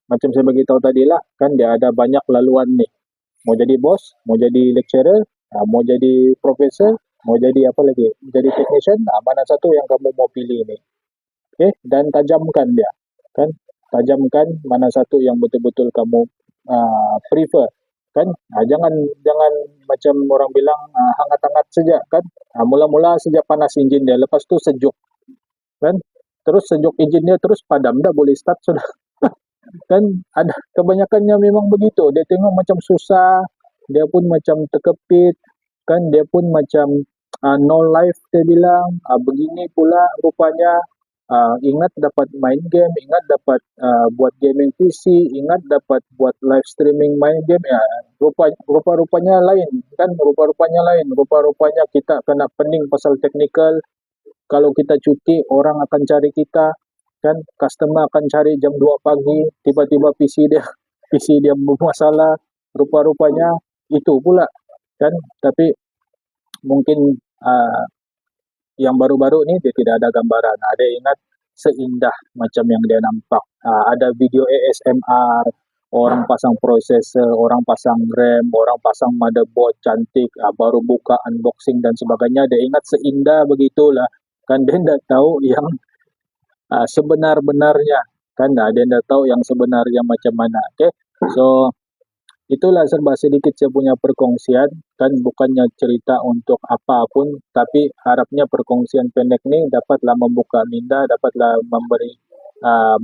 macam saya bagi tahu tadi lah kan, dia ada banyak laluan ni. Mau jadi bos, mau jadi lecturer, mau jadi profesor, mau jadi apa lagi, jadi technician, mana satu yang kamu mau pilih ni. Okay? Dan tajamkan dia kan, tajamkan mana satu yang betul-betul kamu prefer kan. Jangan macam orang bilang hangat-hangat saja kan. Mula-mula sejak panas enjin dia, lepas tu sejuk kan, terus sejuk enjin dia, terus padam dah, boleh start sudah kan. Ada kebanyakannya memang begitu, dia tengok macam susah, dia pun macam terkepit kan dia pun macam no life dia bilang, begini pula rupanya, ingat dapat main game, ingat dapat buat gaming PC, ingat dapat buat live streaming main game, ya rupa-rupanya lain kan, rupa-rupanya kita kena pening pasal teknikal. Kalau kita cuti, orang akan cari kita, kan customer akan cari jam 2 pagi, tiba-tiba PC dia PC dia bermasalah, rupa-rupanya itu pula kan. Tapi mungkin yang baru-baru ni dia tidak ada gambaran. Ada ingat seindah macam yang dia nampak. Ada video ASMR, orang pasang prosesor, orang pasang RAM, orang pasang motherboard cantik, baru buka unboxing dan sebagainya. Dia ingat seindah begitulah. Kan dia tidak tahu yang sebenar-benarnya. Kan dia tidak tahu yang sebenarnya macam mana. Okay? So, itulah serba sedikit saya punya perkongsian, kan bukannya cerita untuk apapun, tapi harapnya perkongsian pendek ni dapatlah membuka minda, dapatlah memberi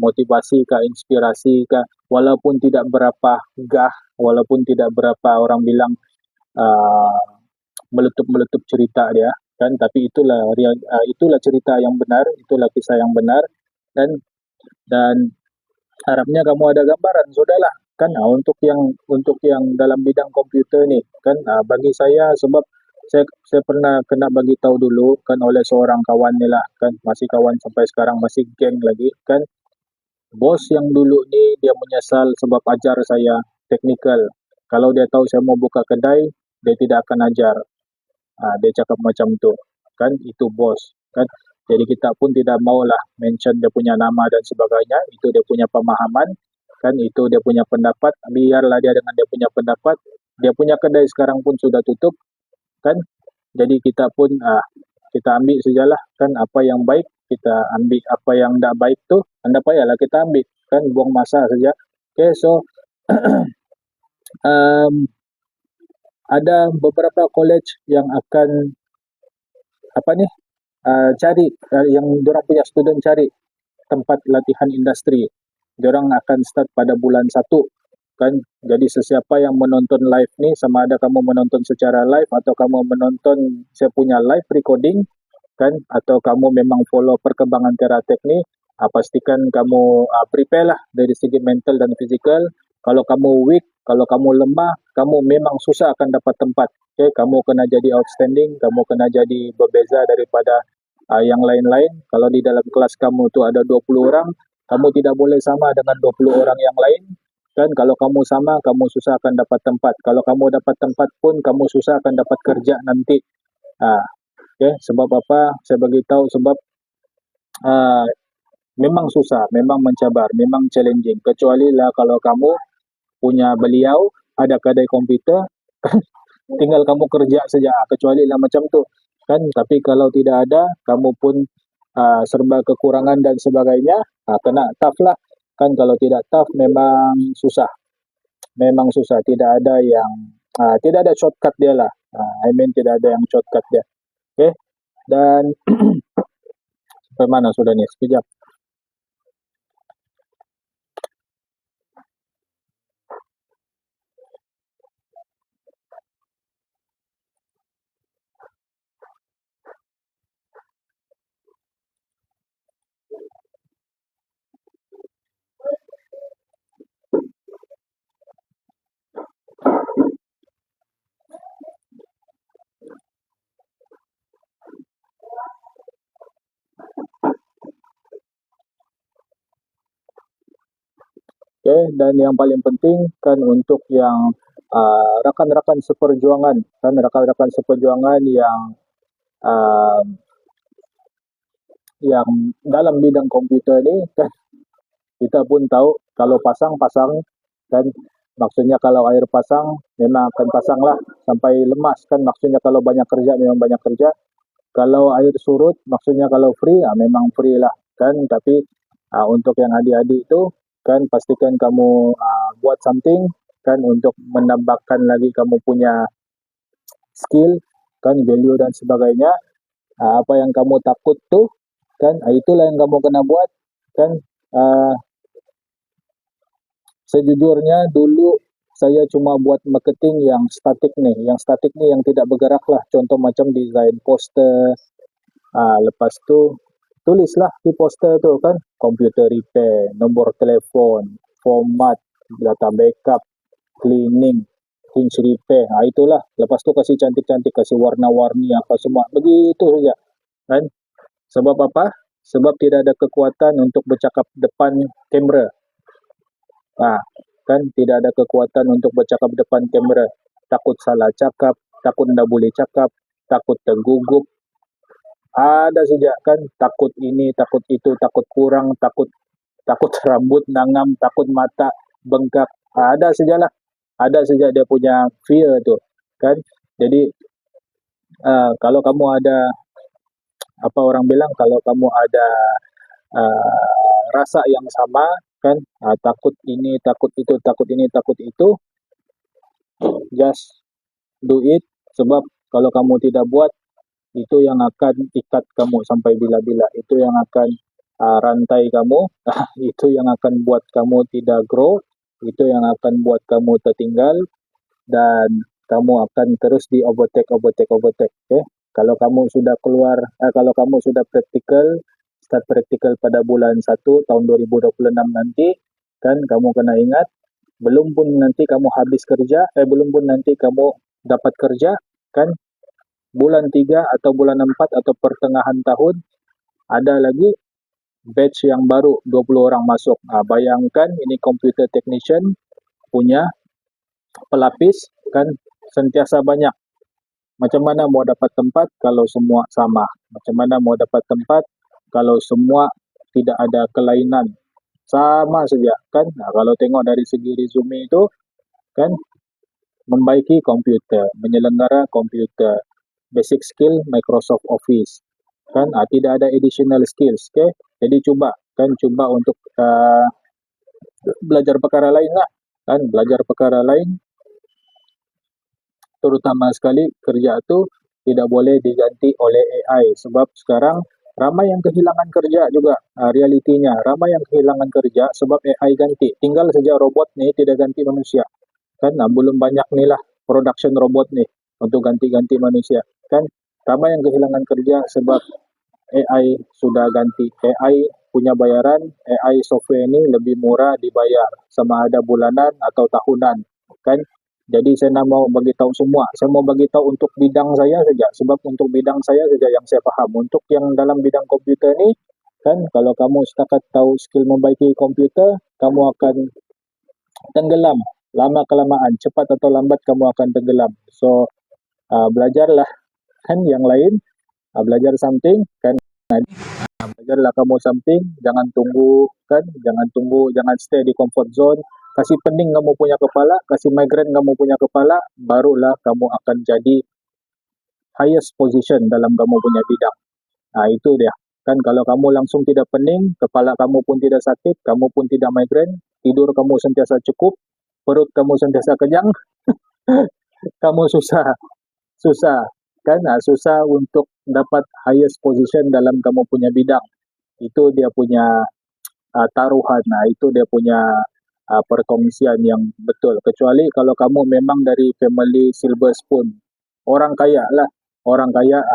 motivasi ke, inspirasi ke, walaupun tidak berapa gah, walaupun tidak berapa orang bilang meletup-meletup cerita dia, kan, tapi itulah itulah cerita yang benar, itulah kisah yang benar, dan harapnya kamu ada gambaran, sudahlah kan. Untuk yang dalam bidang komputer ni kan, bagi saya, sebab saya pernah kena bagi tahu dulu kan oleh seorang kawan ni lah kan, masih kawan sampai sekarang, masih geng lagi kan. Bos yang dulu ni dia menyesal sebab ajar saya teknikal. Kalau dia tahu saya mau buka kedai, dia tidak akan ajar. Dia cakap macam tu kan, itu bos kan. Jadi kita pun tidak maulah mention dia punya nama dan sebagainya, itu dia punya pemahaman kan, itu dia punya pendapat, biarlah dia dengan dia punya pendapat. Dia punya kedai sekarang pun sudah tutup kan. Jadi kita pun kita ambil sajalah kan, apa yang baik kita ambil, apa yang tidak baik tu anda payahlah kita ambil kan, buang masa saja. Okay, so ada beberapa college yang akan cari, yang diorang punya student cari tempat latihan industri. Diorang akan start pada bulan 1 kan. Jadi sesiapa yang menonton live ni, sama ada kamu menonton secara live atau kamu menonton saya punya live recording kan, atau kamu memang follow perkembangan Teratek ni, pastikan kamu prepare lah dari segi mental dan fizikal. Kalau kamu weak, kalau kamu lemah, kamu memang susah akan dapat tempat. Okay, kamu kena jadi outstanding, kamu kena jadi berbeza daripada yang lain-lain. Kalau di dalam kelas kamu tu ada 20 orang, kamu tidak boleh sama dengan 20 orang yang lain kan. Kalau kamu sama, kamu susah akan dapat tempat. Kalau kamu dapat tempat pun, kamu susah akan dapat kerja nanti. Okay, sebab apa? Saya beritahu sebab memang susah, memang mencabar, memang challenging. Kecuali lah kalau kamu punya beliau ada kedai komputer, tinggal kamu kerja saja. Kecuali lah macam tu kan. Tapi kalau tidak ada, kamu pun serba kekurangan dan sebagainya, kena tough lah kan. Kalau tidak tough memang susah, tidak ada yang tidak ada shortcut dia lah. Tidak ada yang shortcut dia. Okay, dan sampai mana sudah ni? Sekejap. Okay, dan yang paling penting kan untuk yang rakan-rakan seperjuangan kan, rakan-rakan seperjuangan yang dalam bidang komputer ni kan, kita pun tahu kalau pasang-pasang kan, maksudnya kalau air pasang memang akan pasang lah sampai lemas kan. Maksudnya kalau banyak kerja memang banyak kerja, kalau air surut maksudnya kalau free memang free lah kan. Tapi untuk yang adik-adik itu kan, pastikan kamu buat something kan untuk menambahkan lagi kamu punya skill kan, value dan sebagainya. Apa yang kamu takut tuh kan, itulah yang kamu kena buat kan. Sejujurnya dulu saya cuma buat marketing yang statik nih. Yang statik nih yang tidak bergerak lah. Contoh macam desain poster. Lepas tu tulislah di poster tu kan, computer repair, nombor telefon, format, data backup, cleaning, hinge repair. Itulah. Lepas tu kasih cantik-cantik, kasih warna-warni apa semua. Begitu saja. Kan? Sebab apa? Sebab tidak ada kekuatan untuk bercakap depan kamera. Kan tidak ada kekuatan untuk bercakap depan kamera. Takut salah cakap, takut tidak boleh cakap, takut tergugup. Ada saja kan, takut ini, takut itu, takut kurang, takut rambut nangam, takut mata bengkak. Ada sajalah. Ada saja dia punya fear tu. Kan? Jadi kalau kamu ada apa orang bilang, kalau kamu ada rasa yang sama kan, takut ini, takut itu, takut ini, takut itu, just do it. Sebab kalau kamu tidak buat, itu yang akan ikat kamu sampai bila-bila. Itu yang akan rantai kamu. Itu yang akan buat kamu tidak grow. Itu yang akan buat kamu tertinggal. Dan kamu akan terus di overtake. Okay? Kalau kamu sudah keluar, kalau kamu sudah praktikal, start praktikal pada bulan 1 tahun 2026 nanti, kan kamu kena ingat, belum pun nanti kamu habis kerja, belum pun nanti kamu dapat kerja, kan bulan 3 atau bulan 4 atau pertengahan tahun, ada lagi batch yang baru 20 orang masuk. Bayangkan ini computer technician punya pelapis kan sentiasa banyak. Macam mana mau dapat tempat kalau semua sama? Macam mana mau dapat tempat kalau semua tidak ada kelainan? Sama saja kan? Kalau tengok dari segi resume itu kan, membaiki komputer, menyelenggara komputer, basic skill Microsoft Office kan, tidak ada additional skills. Okay? Jadi cuba untuk belajar perkara lain lah kan, belajar perkara lain, terutama sekali kerja tu tidak boleh diganti oleh AI. Sebab sekarang ramai yang kehilangan kerja juga. Realitinya ramai yang kehilangan kerja sebab AI ganti. Tinggal saja robot ni tidak ganti manusia kan. Belum banyak ni lah production robot ni untuk ganti-ganti manusia kan. Ramai yang kehilangan kerja sebab AI sudah ganti. AI punya bayaran, AI software ni lebih murah dibayar, sama ada bulanan atau tahunan kan. Jadi saya nak mau bagi tahu semua. Saya mau bagi tahu untuk bidang saya saja. Sebab untuk bidang saya saja yang saya faham. Untuk yang dalam bidang komputer ni, kan kalau kamu setakat tahu skill membaiki komputer, kamu akan tenggelam. Lama kelamaan, cepat atau lambat kamu akan tenggelam. So, belajarlah kan yang lain. Belajar something kan. Belajarlah kamu something. Jangan tunggu kan. Jangan stay di comfort zone. Kasih pening kamu punya kepala, kasih migraine kamu punya kepala, barulah kamu akan jadi highest position dalam kamu punya bidang. Itu dia. Kan kalau kamu langsung tidak pening, kepala kamu pun tidak sakit, kamu pun tidak migraine, tidur kamu sentiasa cukup, perut kamu sentiasa kenyang, kamu susah kan, susah untuk dapat highest position dalam kamu punya bidang. Itu dia punya taruhan. Itu dia punya perkongsian yang betul. Kecuali kalau kamu memang dari family silver spoon, orang kaya lah,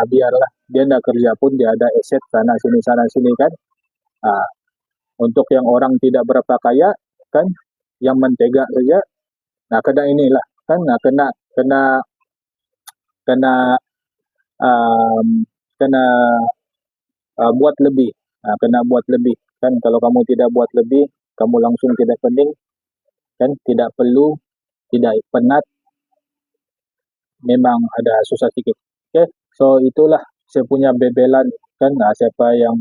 biarlah dia tidak kerja pun dia ada aset sana sini kan. Untuk yang orang tidak berapa kaya kan, yang mentega saja, kena inilah kan, kena buat lebih, kan. Kalau kamu tidak buat lebih, kamu langsung tidak pening kan, tidak perlu, tidak penat, memang ada susah sikit. Okay? So itulah saya punya bebelan kan. Siapa yang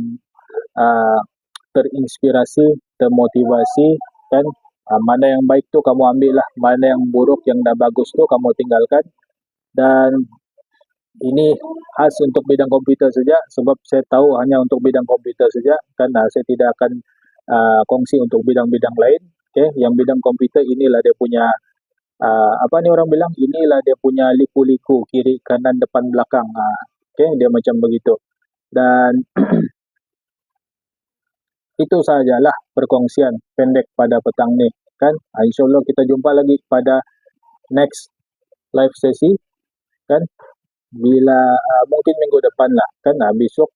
terinspirasi, termotivasi kan, mana yang baik tu kamu ambil lah, mana yang buruk, yang dah bagus tu kamu tinggalkan. Dan ini khas untuk bidang komputer saja, sebab saya tahu hanya untuk bidang komputer saja kan. Saya tidak akan kongsi untuk bidang-bidang lain. Okay? Yang bidang komputer inilah dia punya apa ni orang bilang, inilah dia punya liku-liku, kiri kanan depan belakang. Okay? Dia macam begitu. Dan itu sajalah perkongsian pendek pada petang ni. kan. Insyaallah kita jumpa lagi pada next live sesi kan, bila mungkin minggu depan lah kan. Besok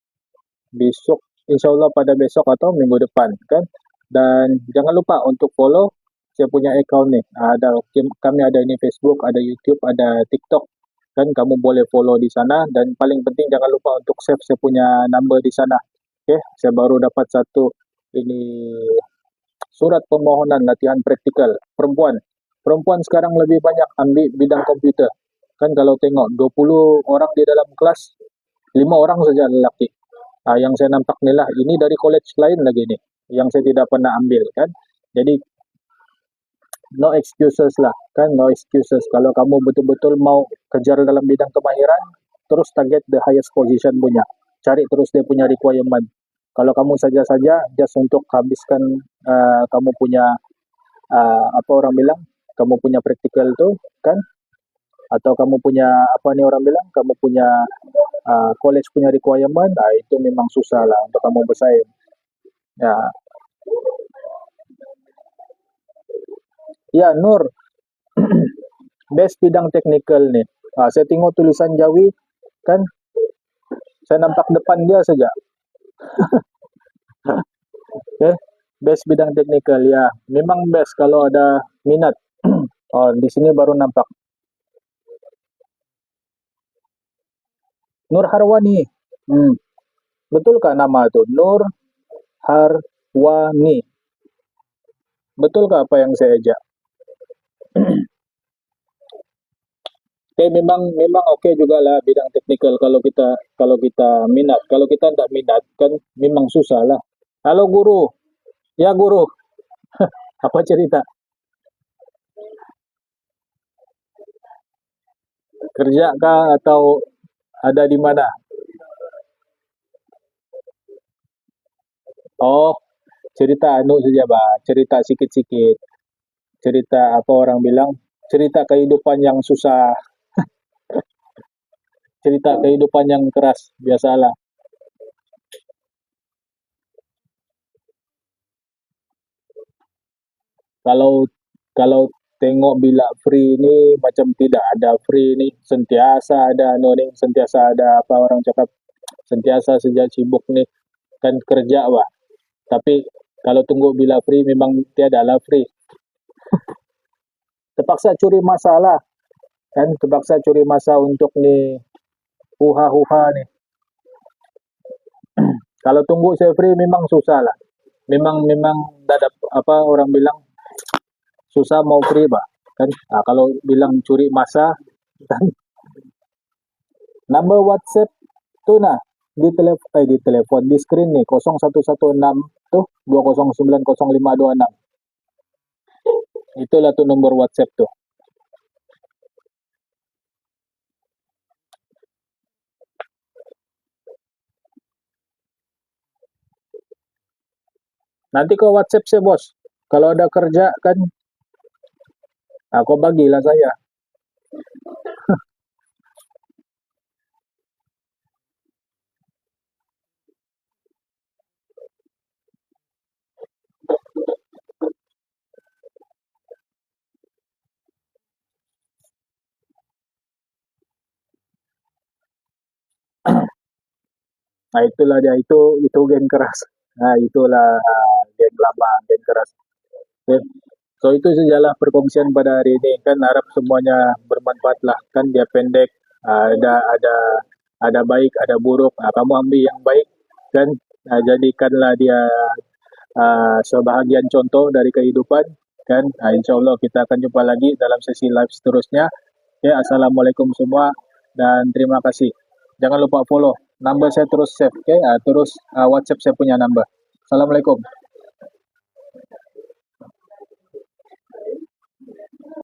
besok insyaallah pada besok atau minggu depan kan. Dan jangan lupa untuk follow saya punya account nih. Kami ada ini Facebook, ada YouTube, ada TikTok kan. Kamu boleh follow di sana, dan paling penting jangan lupa untuk save saya punya number di sana. Oke, saya baru dapat satu ini surat permohonan latihan praktikal perempuan. Perempuan sekarang lebih banyak ambil bidang komputer. Kan kalau tengok 20 orang di dalam kelas, 5 orang saja lelaki. Yang saya nampak ni lah, ini dari college lain lagi ni, yang saya tidak pernah ambil kan. Jadi no excuses lah kan, no excuses. Kalau kamu betul-betul mau kejar dalam bidang kemahiran, terus target the highest position punya. Cari terus dia punya requirement. Kalau kamu saja-saja just untuk habiskan kamu punya apa orang bilang, kamu punya practical tu kan, atau kamu punya apa ni orang bilang, kamu punya college punya requirement, itu memang susah lah untuk kamu bersaing. Ya, ya Nur, best bidang teknikal ni. Saya tengok tulisan Jawi kan, saya nampak depan dia saja. Okay, best bidang teknikal ya, memang best kalau ada minat. Di sini baru nampak Nur Harwani. Betulkah nama tu Nur Harwani? Betulkah apa yang saya ajak? Okay, memang okey jugalah bidang teknikal kalau kita minat. Kalau kita tak minat kan memang susah lah. Halo guru. Ya guru. Apa cerita? Kerja kah atau ada di mana? Oh, cerita anu saja bah, cerita sikit-sikit. Cerita apa orang bilang? Cerita kehidupan yang susah, cerita kehidupan yang keras, biasalah. Kalau kalau tengok bila free ni macam tidak ada free ni, sentiasa ada anu ni, sentiasa ada apa orang cakap, sentiasa saja sibuk ni kan kerja bah. Tapi kalau tunggu bila free memang tiada lah free. Terpaksa curi masa lah kan, terpaksa curi masa untuk ni huha-huha ni. Kalau tunggu saya free memang susah lah. Memang tak ada apa orang bilang, susah mau free bah kan. Kalau bilang curi masa kan, number WhatsApp tu nah di telepon di screen ni 0116 tu 2090526. Itulah tu nomor WhatsApp tu. Nanti kau WhatsApp saya bos. Kalau ada kerja kan, kau bagilah saya. Itulah dia, itu geng keras. Itulah geng lama, geng keras. Okay. So itu sajalah perkongsian pada hari ini kan, harap semuanya bermanfaat lah kan. Dia pendek, ada baik, ada buruk. Kamu ambil yang baik kan, jadikanlah dia sebahagian contoh dari kehidupan kan. InsyaAllah kita akan jumpa lagi dalam sesi live seterusnya. Okay, Assalamualaikum semua dan terima kasih. Jangan lupa follow. Number saya terus save, okay? Terus WhatsApp saya punya number. Assalamualaikum.